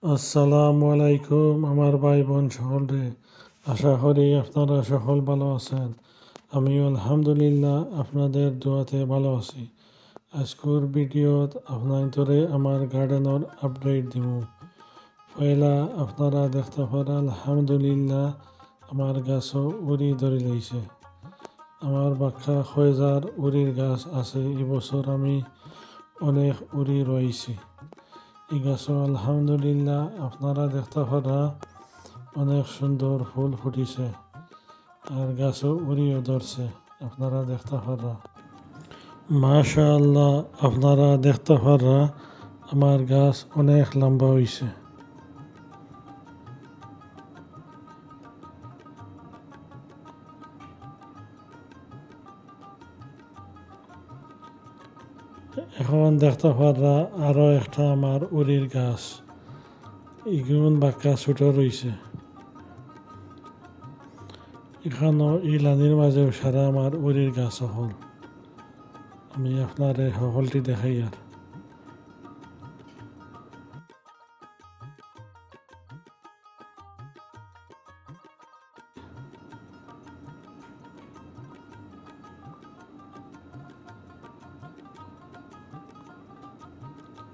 আসসালামু আলাইকুম আমার ভাই বোন সকলে, আশা করি আপনারা সকল ভালো আছেন। আমিও আলহামদুলিল্লাহ আপনাদের দোয়াতে ভালো আছি। আজকের ভিডিওত আপনাদের আমার গার্ডেনের আপডেট দিব। পয়লা আপনারা দেখতে পারেন আলহামদুলিল্লাহ আমার গাছও উড়ি ধরে লইছে। আমার বাক্কা খয়জার উড়ির গাছ আছে, এবছর আমি অনেক উড়ি রয়েছি। এই গাছও আলহামদুলিল্লাহ আপনারা দেখতে পারা অনেক সুন্দর ফুল ফুটিছে আর গাছও উড়িও ধরছে, আপনারা দেখতে পারা। মাশাআল্লাহ আপনারা দেখতে পারা আমার গাছ অনেক লম্বা হয়েছে। এখন দেখতে পারা আরো একটা আমার উড়ির গাছ, ইগুন বাক্কা ছোট রয়েছে। এখানেও এই লানির মাঝেও সারা আমার উড়ির গাছ হল। আমি আপনারে সকলটি দেখাই আর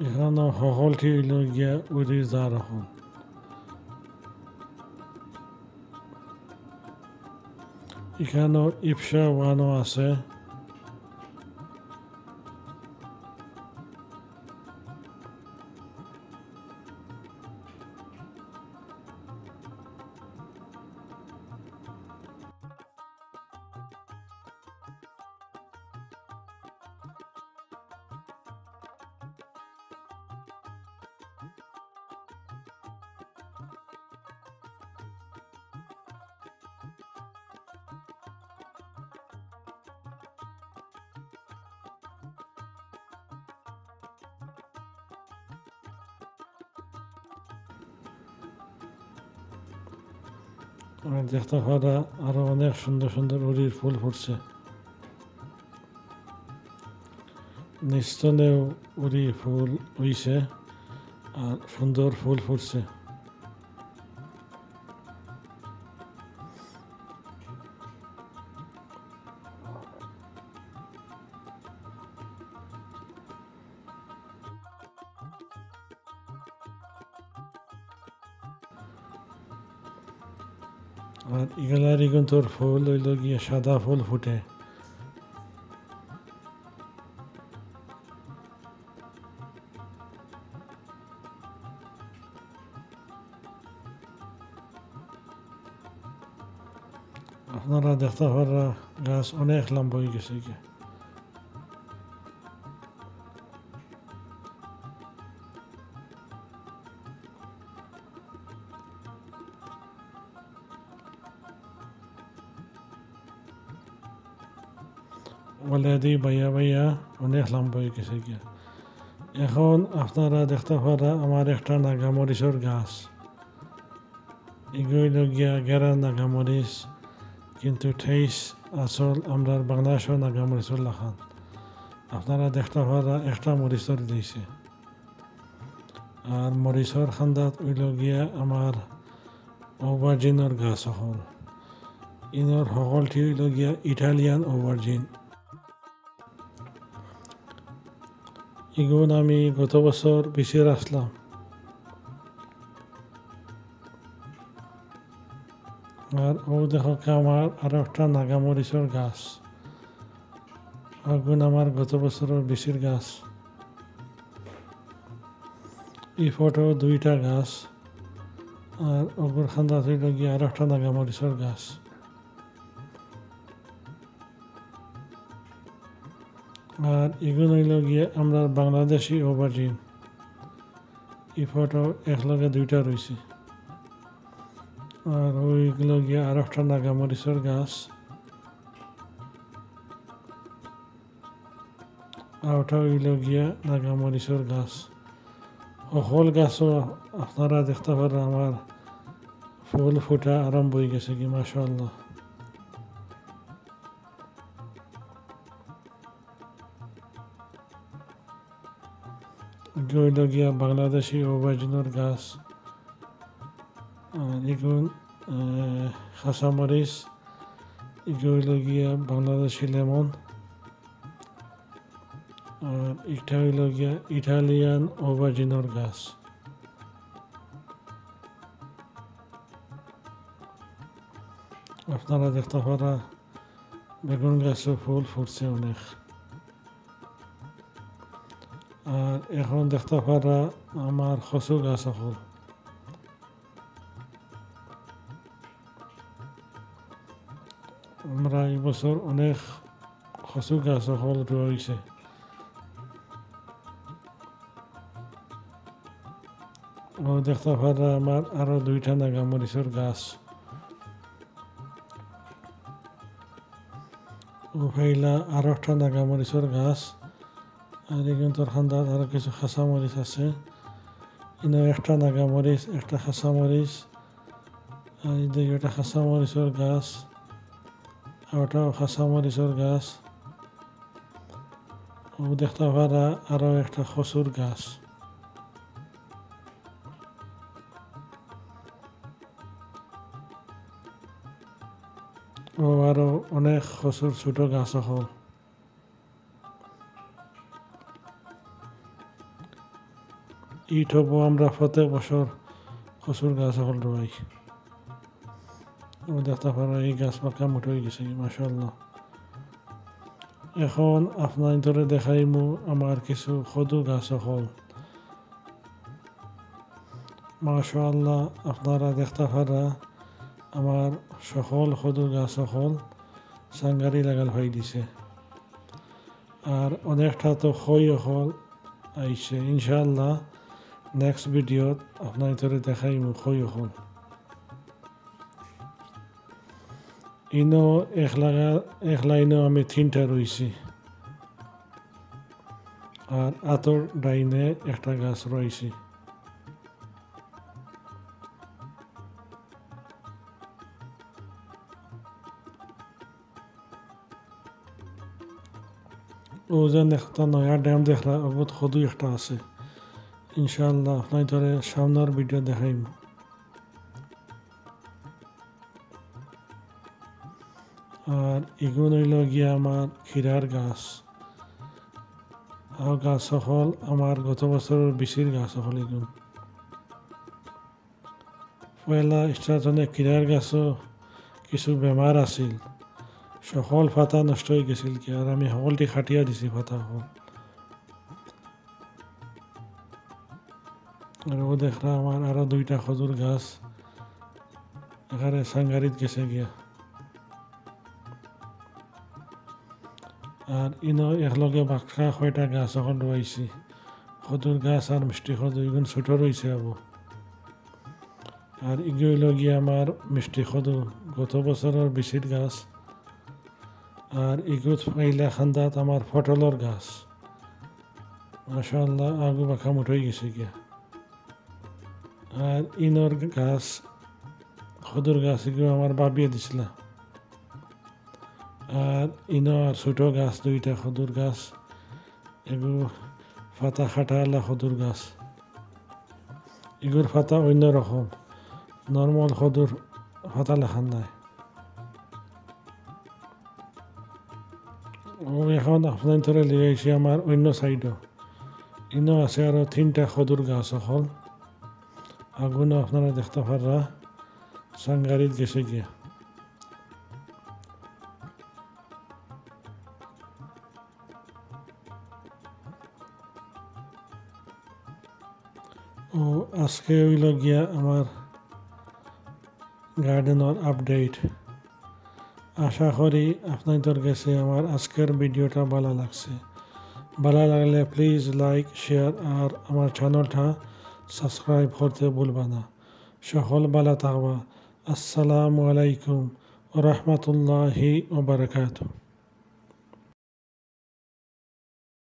এখানেও সকলটি হইল গিয়া উড়ির জার এখন। এখানেও ইপসা ওয়ানও আছে। আর দেখতে পারা আরো অনেক সুন্দর সুন্দর উড়ির ফুল ফুটছে। নিস্তনেও উড়ি ফুল হইছে আর সুন্দর ফুল ফুটছে। আর এগুলারই কিন্তু ফুল হইল গিয়ে সাদা ফুল ফুটে। আপনারা দেখতে পারা গাছ অনেক লম্বা হয়ে গেছে গিয়ে। অলরেডি বাইয়া বাইয়া অনেক লম্বা হয়ে গেছে গিয়া। এখন আপনারা দেখতে পারা আমার একটা নাগামরিচের গাছ, এগুলো গিয়া গেরা নাগামরিচ, কিন্তু ঠেইস আসল আমরা বাংলাদেশের নাগামরিচের লাখান। আপনারা দেখতে পারা একটা মরিচর দিয়েছে আর মরিচর খান্দাত হইল গিয়া আমার ওভারজিনের গাছ হল। ইনর সকলটি হইল গিয়া ইটালিয়ান ওভারজিন। এগুন আমি গত বছর বেশি রাখলাম। আর ও দেখো আমার আরো একটা নাগামরিচের গাছ, আগুন আমার গত বছরের বেশির গাছ। এই ফটো দুইটা গাছ আর অগুর খান্দা হইল গিয়ে আরো একটা নাগামরিচের গাছ। আর এগুলো হইল গিয়ে আমরা বাংলাদেশি ওভারজিন। এই ফটো একলগে দুইটা রয়েছে। আর ওইগুলো গিয়ে আর একটা নাগামরিচের গাছ, আর ওটা হইল গিয়া নাগামরিচের গাছ। সকল গাছও আপনারা দেখতে পারেন আমার ফুল ফুটা আরম্ভ হয়ে গেছে কি, মাশাআল্লাহ। হইল গিয়া বাংলাদেশি ওভারজিনের গাছ। আর এগুন কাঁচামরিচ, এগুলো হইল গিয়া বাংলাদেশি লেমন, আর এটা হইল গিয়া ইটালিয়ান অভাজিনোর গাছ। আপনারা দেখতে পারা বেগুন গাছে ফুল ফুটছে অনেক। আর এখন দেখতে পারা আমার কচু গাছ এখন। আমরা এই বছর অনেক কচু গাছ এখন রয়েছে। ও দেখতে পারা আমার আরো 2টা নাগামরিচের গাছ। ও ফাইলা আরো একটা নাগামরিচের গাছ। আর কিন্তু খান্দার আরো কিছু কাঁচামরিচ আছে। ইনো একটা নাগামরিচ, একটা কাঁচামরিচ, আর এদিকে একটা কাঁচামরিচের গাছ, আর ওটাও কাঁচামরিচের গাছ। ও দেখতে পারা আরো একটা কচুর গাছ। ও আরো অনেক কচুর ছোট গাছ হল। ইট হব আমরা প্রত্যেক বছর কচুর গাছ হল রোয়াই। ও দেখতে পারা এই গাছ পাকা মোটা হয়ে গেছে মাশাআল্লাহ। এখন আপনার ধরে দেখাইমু আমার কিছু কদু গাছ হল। মাশাআল্লাহ আপনারা দেখতে পারা আমার সকল কদু গাছ হল সাঙ্গারি লাগাল হয়ে দিছে। আর অনেকটা তো খই হল আইছে। ইনশাআল্লাহ নেক্সট ভিডিওত আপনার ধরে দেখাইমু খই হল। ইনো এক লাইনও আমি 3টা রয়েছি। আর আতর ডাইনে একটা গাছ রয়েছে। ও যেন একটা নয়া ড্যাম দেখরা বহুত সদু একটা আছে। ইনশাআল্লাহ আপনার ধরে সামনের ভিডিও দেখাইম। আর এগুন হইল গিয়া আমার ক্ষীরার গাছ। আর গাছ হল আমার গত বছরের বেশির গাছ হল এগুন। পয়লা স্টার্টনে ক্ষীরার গাছও কিছু বেমার আছিল, সকল পাতা নষ্ট হয়ে গেছিল কি, আর আমি সকলটি খাটিয়া দিছি পাতা হল। আর ও দেখরা আমার আরো 2টা খজুর গাছ এখানে সাঙ্গারিত গেছে গিয়া। আর ইনো একলগে বাক্সা 6টা গাছ এখন রয়েছে। খদুর গাছ আর মিষ্টি খদু এগুন ছোট রয়েছে আবু। আর এগুলো গিয়ে আমার মিষ্টি খদু গত বছরের বেশির গাছ। আর এগুলো পাইলা খান্দাত আমার পটলের গাছ। মাশাআল্লাহ আগু বাঁকা মুঠই গেছে গিয়া। আর ইনর গাছ খদুর গাছ এগুলো আমার বাবিয়ে দিছিল। আর ইনো আর ছোট গাছ 2টা খদুর গাছ, এগুলো পাতা খাটালা খদুর গাছ। এগুলোর পাতা অন্য রকম, নর্মাল খদুর পাতা লেখান নাই। ও এখন আপনার ধরে লিয়ে আইছি আমার অন্য সাইডও। ইনো আছে আরো 3টা খদুর গাছ হল। আগুনও আপনারা দেখতে পারা সাঙ্গারিত গেছে গিয়া। ও আজকে হইল গিয়া আমার গার্ডেনের আপডেট। আশা করি আপনাদের কাছে আমার আজকের ভিডিওটা ভালো লাগছে। ভালো লাগলে প্লিজ লাইক শেয়ার আর আমার চ্যানেলটা সাবস্ক্রাইব করতে ভুলবা না। সকল ভালো থাকবা। আসসালামু আলাইকুম ওয়া রাহমাতুল্লাহি ওয়া বারাকাতুহু।